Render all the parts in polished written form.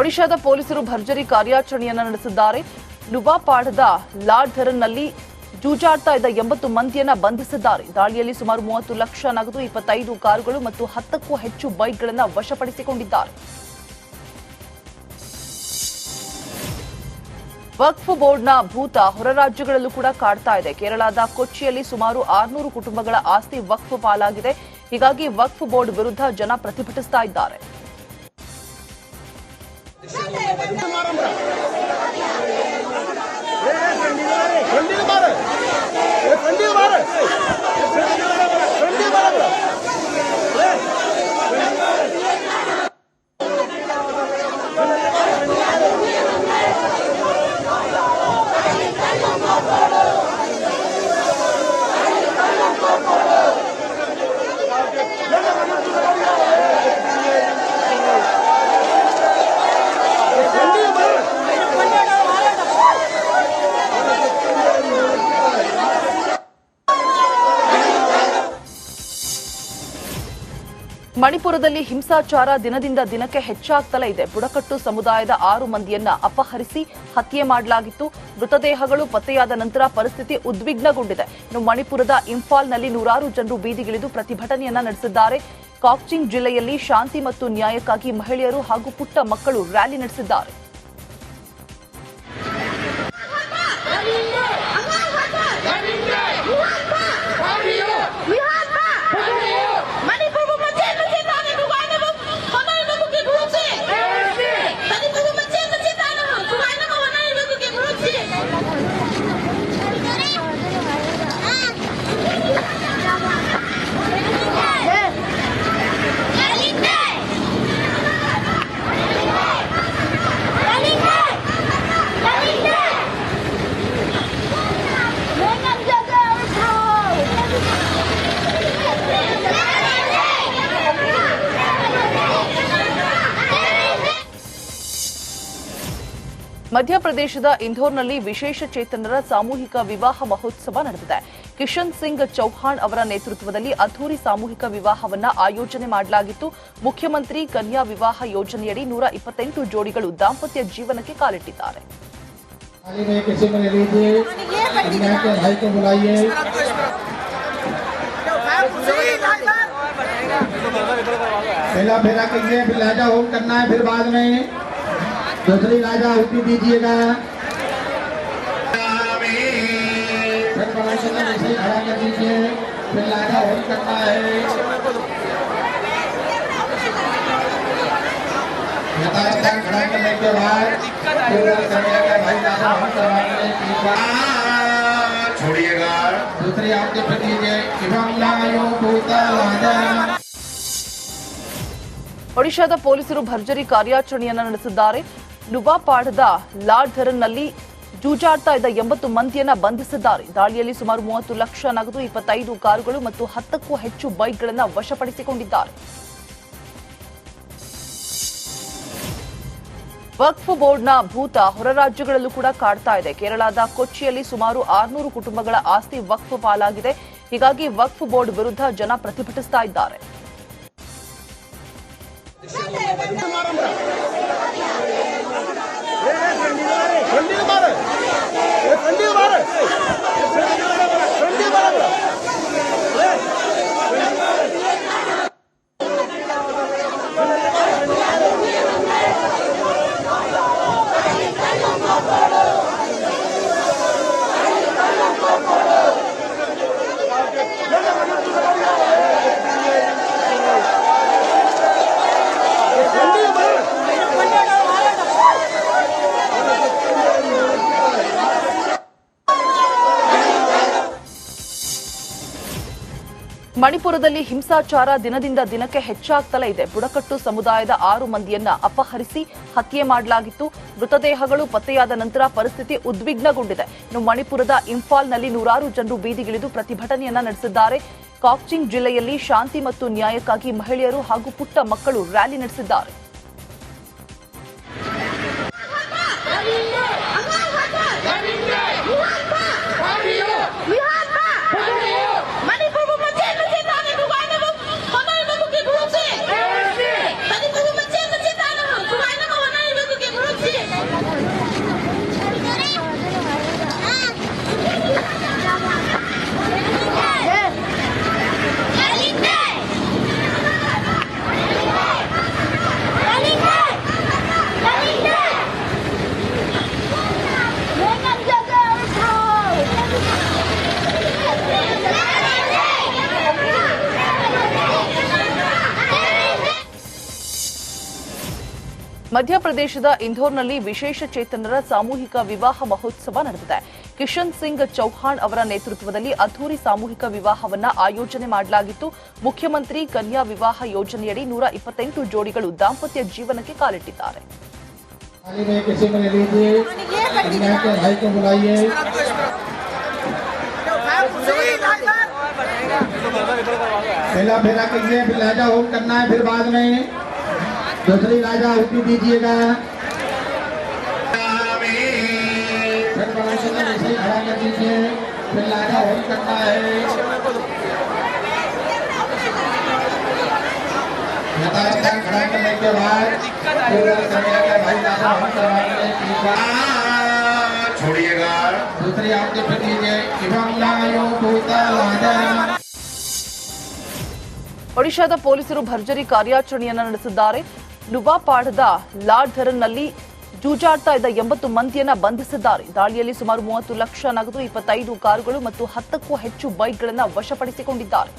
ಒಡಿಶಾದ ಪೊಲೀಸರು ಭರ್ಜರಿ ಕಾರ್ಯಾಚರಣೆಯನ್ನು ನಡೆಸಿದ್ದಾರೆ. ನುವಾಪಾಡದ ಲಾಡ್ಧರನ್ನಲ್ಲಿ ಜೂಜಾಡ್ತಾ ಇದ್ದ 80 ಮಂದಿಯನ್ನ ಬಂಧಿಸಿದ್ದಾರೆ. ದಾಳಿಯಲ್ಲಿ ಸುಮಾರು 30 ಲಕ್ಷ ನಗದು, 25 ಕಾರುಗಳು ಮತ್ತು 10ಕ್ಕೂ ಹೆಚ್ಚು ಬೈಕ್ಗಳನ್ನು ವಶಪಡಿಸಿಕೊಂಡಿದ್ದಾರೆ. ವಕ್ಫ್ ಬೋರ್ಡ್ನ ಭೂತ ಹೊರ ರಾಜ್ಯಗಳಲ್ಲೂ ಕೂಡ ಕಾಡ್ತಾ ಇದೆ. ಕೇರಳದ ಕೊಚ್ಚಿಯಲ್ಲಿ ಸುಮಾರು 600 ಕುಟುಂಬಗಳ ಆಸ್ತಿ ವಕ್ಫ್ ಪಾಲಾಗಿದೆ. ಹೀಗಾಗಿ ವಕ್ಫ್ ಬೋರ್ಡ್ ವಿರುದ್ಧ ಜನ ಪ್ರತಿಭಟಿಸ್ತಾ ಇದ್ದಾರೆ. ಮಣಿಪುರದಲ್ಲಿ ಹಿಂಸಾಚಾರ ದಿನದಿಂದ ದಿನಕ್ಕೆ ಹೆಚ್ಚಾಗ್ತಲೇ ಇದೆ. ಬುಡಕಟ್ಟು ಸಮುದಾಯದ 6 ಮಂದಿಯನ್ನ ಅಪಹರಿಸಿ ಹತ್ಯೆ ಮಾಡಲಾಗಿತ್ತು. ಮೃತದೇಹಗಳು ಪತ್ತೆಯಾದ ನಂತರ ಪರಿಸ್ಥಿತಿ ಉದ್ವಿಗ್ನಗೊಂಡಿದೆ. ಇನ್ನು ಮಣಿಪುರದ ಇಂಫಾಲ್ನಲ್ಲಿ ನೂರಾರು ಜನರು ಬೀದಿಗಿಳಿದು ಪ್ರತಿಭಟನೆಯನ್ನ ನಡೆಸಿದ್ದಾರೆ. ಕಾಕ್ಚಿಂಗ್ ಜಿಲ್ಲೆಯಲ್ಲಿ ಶಾಂತಿ ಮತ್ತು ನ್ಯಾಯಕ್ಕಾಗಿ ಮಹಿಳೆಯರು ಹಾಗೂ ಪುಟ್ಟ ಮಕ್ಕಳು ರ್ಯಾಲಿ ನಡೆಸಿದ್ದಾರೆ. ಮಧ್ಯಪ್ರದೇಶದ ಇಂಧೋರ್ನಲ್ಲಿ ವಿಶೇಷ ಚೇತನರ ಸಾಮೂಹಿಕ ವಿವಾಹ ಮಹೋತ್ಸವ ನಡೆದಿದೆ. ಕಿಶನ್ ಸಿಂಗ್ ಚೌಹಾಣ್ ಅವರ ನೇತೃತ್ವದಲ್ಲಿ ಅದ್ದೂರಿ ಸಾಮೂಹಿಕ ವಿವಾಹವನ್ನು ಆಯೋಜನೆ ಮಾಡಲಾಗಿತ್ತು. ಮುಖ್ಯಮಂತ್ರಿ ಕನ್ಯಾ ವಿವಾಹ ಯೋಜನೆಯಡಿ 128 ಜೋಡಿಗಳು ದಾಂಪತ್ಯ ಜೀವನಕ್ಕೆ ಕಾಲಿಟ್ಟಿದ್ದಾರೆ. दूसरी राजा होती दीजिएगा, खड़ा कर दीजिए, फिर राजा होल करना है। खड़ा करने के बाद भाई राजा होल करवाने छोड़िएगा। दूसरी आपके प्रति ಒಡಿಶಾದ ಪೊಲೀಸರು ಭರ್ಜರಿ ಕಾರ್ಯಾಚರಣೆಯನ್ನು ನಡೆಸಿದ್ದಾರೆ. ನುವಾಪಾಡದ ಲಾಡ್ಧರನ್ನಲ್ಲಿ ಜೂಜಾಡ್ತಾ ಇದ್ದ 80 ಮಂದಿಯನ್ನ ಬಂಧಿಸಿದ್ದಾರೆ. ದಾಳಿಯಲ್ಲಿ ಸುಮಾರು 30 ಲಕ್ಷ ನಗದು, 25 ಕಾರುಗಳು ಮತ್ತು 10ಕ್ಕೂ ಹೆಚ್ಚು ಬೈಕ್ಗಳನ್ನು ವಶಪಡಿಸಿಕೊಂಡಿದ್ದಾರೆ. ವಕ್ಫ್ ಬೋರ್ಡ್ನ ಭೂತ ಹೊರ ರಾಜ್ಯಗಳಲ್ಲೂ ಕೂಡ ಕಾಡ್ತಾ ಇದೆ. ಕೇರಳದ ಕೊಚ್ಚಿಯಲ್ಲಿ ಸುಮಾರು 600 ಕುಟುಂಬಗಳ ಆಸ್ತಿ ವಕ್ಫ್ ಪಾಲಾಗಿದೆ. ಹೀಗಾಗಿ ವಕ್ಫ್ ಬೋರ್ಡ್ ವಿರುದ್ಧ ಜನ ಪ್ರತಿಭಟಿಸ್ತಾ ಇದ್ದಾರೆ. ಮಣಿಪುರದಲ್ಲಿ ಹಿಂಸಾಚಾರ ದಿನದಿಂದ ದಿನಕ್ಕೆ ಹೆಚ್ಚಾಗ್ತಲೇ ಇದೆ. ಬುಡಕಟ್ಟು ಸಮುದಾಯದ 6 ಮಂದಿಯನ್ನ ಅಪಹರಿಸಿ ಹತ್ಯೆ ಮಾಡಲಾಗಿತ್ತು. ಮೃತದೇಹಗಳು ಪತ್ತೆಯಾದ ನಂತರ ಪರಿಸ್ಥಿತಿ ಉದ್ವಿಗ್ನಗೊಂಡಿದೆ. ಇನ್ನು ಮಣಿಪುರದ ಇಂಫಾಲ್ನಲ್ಲಿ ನೂರಾರು ಜನರು ಬೀದಿಗಿಳಿದು ಪ್ರತಿಭಟನೆಯನ್ನ ನಡೆಸಿದ್ದಾರೆ. ಕಾಕ್ಚಿಂಗ್ ಜಿಲ್ಲೆಯಲ್ಲಿ ಶಾಂತಿ ಮತ್ತು ನ್ಯಾಯಕ್ಕಾಗಿ ಮಹಿಳೆಯರು ಹಾಗೂ ಪುಟ್ಟ ಮಕ್ಕಳು ರ್ಯಾಲಿ ನಡೆಸಿದ್ದಾರೆ. ಮಧ್ಯಪ್ರದೇಶದ ಇಂಧೋರ್ನಲ್ಲಿ ವಿಶೇಷ ಚೇತನರ ಸಾಮೂಹಿಕ ವಿವಾಹ ಮಹೋತ್ಸವ ನಡೆದಿದೆ. ಕಿಶನ್ ಸಿಂಗ್ ಚೌಹಾಣ್ ಅವರ ನೇತೃತ್ವದಲ್ಲಿ ಅದ್ದೂರಿ ಸಾಮೂಹಿಕ ವಿವಾಹವನ್ನು ಆಯೋಜನೆ ಮಾಡಲಾಗಿತ್ತು. ಮುಖ್ಯಮಂತ್ರಿ ಕನ್ಯಾ ವಿವಾಹ ಯೋಜನೆಯಡಿ 128 ಜೋಡಿಗಳು ದಾಂಪತ್ಯ ಜೀವನಕ್ಕೆ ಕಾಲಿಟ್ಟಿದ್ದಾರೆ. पहला फेरा कीजिए, फिर लाजा होम करना है, फिर बाद में दूसरी लाजा होती दीजिएगा। फिर खड़ा कर दीजिए, फिर लाजा होम करना है। खड़ा करने के बाद भाई लाजा होम करवाएंगे। छोड़िएगा, दूसरी आपके फिर दीजिए। ಒಡಿಶಾದ ಪೊಲೀಸರು ಭರ್ಜರಿ ಕಾರ್ಯಾಚರಣೆಯನ್ನು ನಡೆಸಿದ್ದಾರೆ. ನುವಾಪಾಡದ ಲಾಡ್ಧರನ್ನಲ್ಲಿ ಜೂಜಾಡ್ತಾ ಇದ್ದ 80 ಮಂದಿಯನ್ನ ಬಂಧಿಸಿದ್ದಾರೆ. ದಾಳಿಯಲ್ಲಿ ಸುಮಾರು 30 ಲಕ್ಷ ನಗದು, 25 ಕಾರುಗಳು ಮತ್ತು 10ಕ್ಕೂ ಹೆಚ್ಚು ಬೈಕ್ಗಳನ್ನು ವಶಪಡಿಸಿಕೊಂಡಿದ್ದಾರೆ.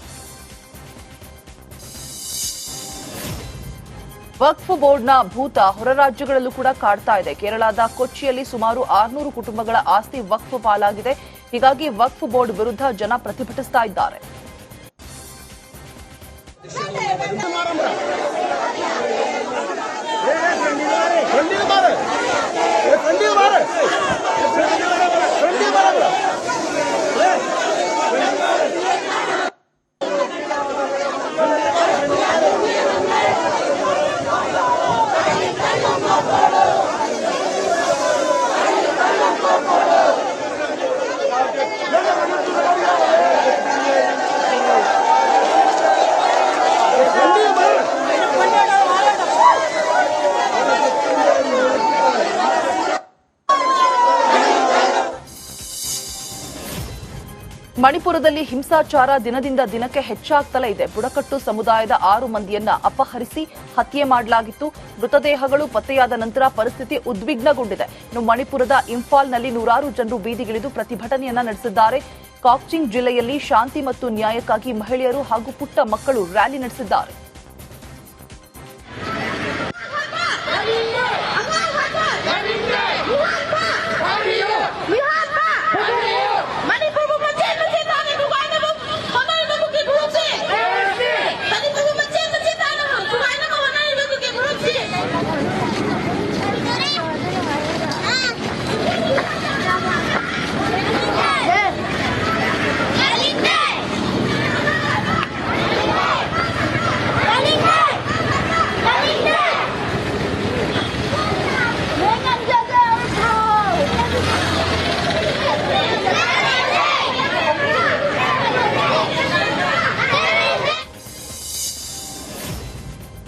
ವಕ್ಫ್ ಬೋರ್ಡ್ನ ಭೂತ ಹೊರ ರಾಜ್ಯಗಳಲ್ಲೂ ಕೂಡ ಕಾಡ್ತಾ ಇದೆ. ಕೇರಳದ ಕೊಚ್ಚಿಯಲ್ಲಿ ಸುಮಾರು 600 ಕುಟುಂಬಗಳ ಆಸ್ತಿ ವಕ್ಫ್ ಪಾಲಾಗಿದೆ. ಹೀಗಾಗಿ ವಕ್ಫ್ ಬೋರ್ಡ್ ವಿರುದ್ಧ ಜನ ಪ್ರತಿಭಟಿಸ್ತಾ ಇದ್ದಾರೆ. ಮಣಿಪುರದಲ್ಲಿ ಹಿಂಸಾಚಾರ ದಿನದಿಂದ ದಿನಕ್ಕೆ ಹೆಚ್ಚಾಗ್ತಲೇ ಇದೆ. ಬುಡಕಟ್ಟು ಸಮುದಾಯದ 6 ಮಂದಿಯನ್ನ ಅಪಹರಿಸಿ ಹತ್ಯೆ ಮಾಡಲಾಗಿತ್ತು. ಮೃತದೇಹಗಳು ಪತ್ತೆಯಾದ ನಂತರ ಪರಿಸ್ಥಿತಿ ಉದ್ವಿಗ್ನಗೊಂಡಿದೆ. ಇನ್ನು ಮಣಿಪುರದ ಇಂಫಾಲ್ನಲ್ಲಿ ನೂರಾರು ಜನರು ಬೀದಿಗಿಳಿದು ಪ್ರತಿಭಟನೆಯನ್ನ ನಡೆಸಿದ್ದಾರೆ. ಕಾಕ್ಚಿಂಗ್ ಜಿಲ್ಲೆಯಲ್ಲಿ ಶಾಂತಿ ಮತ್ತು ನ್ಯಾಯಕ್ಕಾಗಿ ಮಹಿಳೆಯರು ಹಾಗೂ ಪುಟ್ಟ ಮಕ್ಕಳು ರ್ಯಾಲಿ ನಡೆಸಿದ್ದಾರೆ.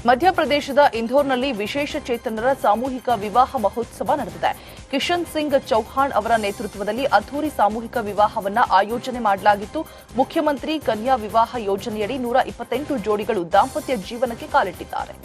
ಮಧ್ಯಪ್ರದೇಶದ ಇಂಧೋರ್ನಲ್ಲಿ ವಿಶೇಷ ಚೇತನರ ಸಾಮೂಹಿಕ ವಿವಾಹ ಮಹೋತ್ಸವ ನಡೆದಿದೆ. ಕಿಶನ್ ಸಿಂಗ್ ಚೌಹಾಣ್ ಅವರ ನೇತೃತ್ವದಲ್ಲಿ ಅದ್ದೂರಿ ಸಾಮೂಹಿಕ ವಿವಾಹವನ್ನು ಆಯೋಜನೆ ಮಾಡಲಾಗಿತ್ತು. ಮುಖ್ಯಮಂತ್ರಿ ಕನ್ಯಾ ವಿವಾಹ ಯೋಜನೆಯಡಿ 128 ಜೋಡಿಗಳು ದಾಂಪತ್ಯ ಜೀವನಕ್ಕೆ ಕಾಲಿಟ್ಟಿದ್ದಾರೆ.